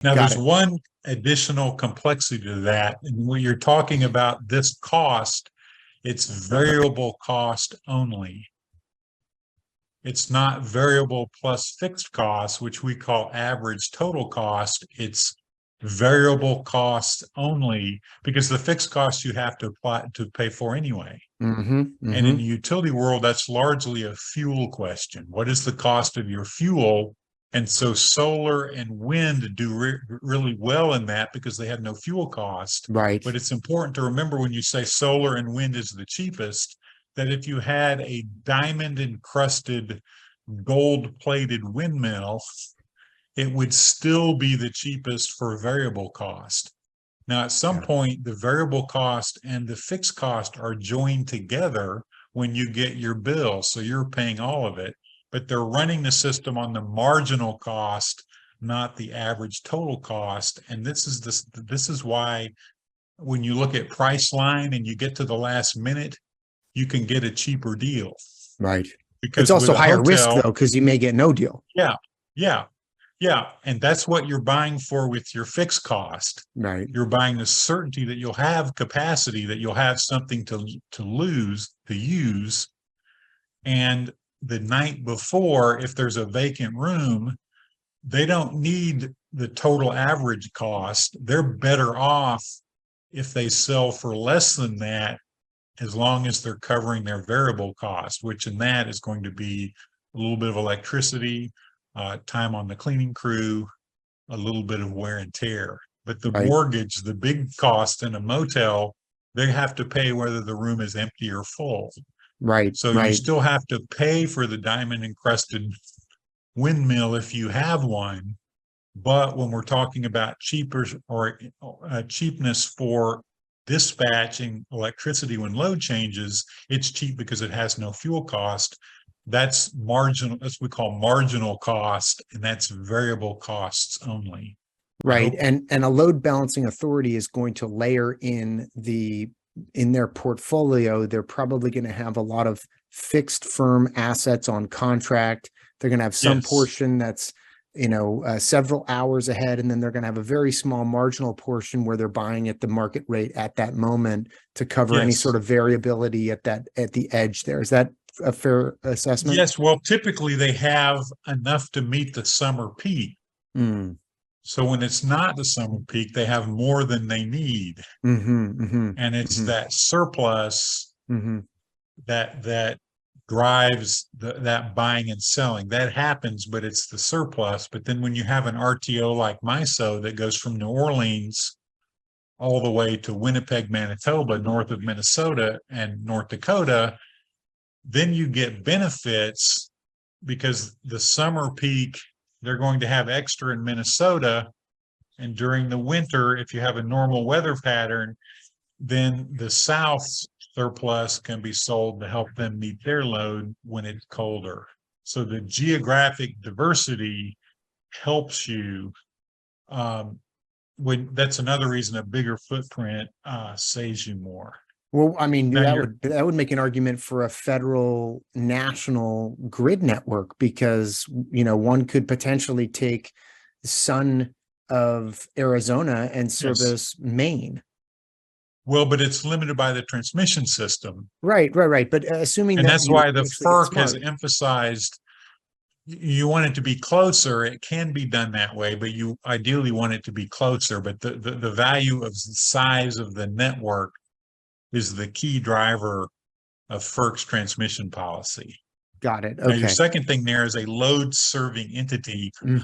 Now, Got there's it. one additional complexity to that. And when you're talking about this cost, it's variable cost only. It's not variable plus fixed cost, which we call average total cost. It's variable cost only because the fixed cost you have to apply to pay for anyway. Mm-hmm. And in Mm-hmm. the utility world, that's largely a fuel question. What is the cost of your fuel? And so solar and wind do really well in that because they have no fuel cost. Right. But it's important to remember when you say solar and wind is the cheapest, that if you had a diamond encrusted gold plated windmill, it would still be the cheapest for variable cost. Now, at some Yeah. point, the variable cost and the fixed cost are joined together when you get your bill. So you're paying all of it, but they're running the system on the marginal cost, not the average total cost. And this is why when you look at Priceline and you get to the last minute, you can get a cheaper deal. Right. It's Because with also a higher risk hotel, though, because you may get no deal. yeah, yeah, yeah. And that's what you're buying for with your fixed cost. Right. You're buying the certainty that you'll have capacity, that you'll have something to lose, to use. And the night before, if there's a vacant room, they don't need the total average cost. They're better off if they sell for less than that, as long as they're covering their variable cost, which in that is going to be a little bit of electricity, time on the cleaning crew, a little bit of wear and tear. But the Right. mortgage, the big cost in a motel, they have to pay whether the room is empty or full. Right. So you Right. still have to pay for the diamond encrusted windmill if you have one. But when we're talking about cheaper or cheapness for dispatching electricity when load changes, it's cheap because it has no fuel cost. That's marginal, that's what we call marginal cost, and that's variable costs only. I Right. hope. And a load balancing authority is going to layer in their portfolio. They're probably going to have a lot of fixed firm assets on contract. They're going to have some Yes. portion that's, several hours ahead, and then they're going to have a very small marginal portion where they're buying at the market rate at that moment to cover any sort Yes. of variability at the edge there. Is that a fair assessment? Yes. Well, typically they have enough to meet the summer peak. Mm. So when it's not the summer peak, they have more than they need. Mm-hmm, mm-hmm, And it's mm-hmm, that surplus mm-hmm. that drives that buying and selling. That happens, but it's the surplus. But then when you have an RTO like MISO that goes from New Orleans all the way to Winnipeg, Manitoba, north of Minnesota and North Dakota, then you get benefits because the summer peak, they're going to have extra in Minnesota. And during the winter, if you have a normal weather pattern, then the South's surplus can be sold to help them meet their load when it's colder. So the geographic diversity helps you. When that's another reason a bigger footprint saves you more. Well, I mean, Now you're that would make an argument for a federal national grid network because, one could potentially take sun of Arizona and yes. service Maine. Well, but it's limited by the transmission system. Right, right, right. But assuming And that that's you why the actually get FERC has smart. emphasized you want it to be closer. It can be done that way, but you ideally want it to be closer. But the value of the size of the network is the key driver of FERC's transmission policy. Got it. Now, your Okay. second thing there is a load serving entity.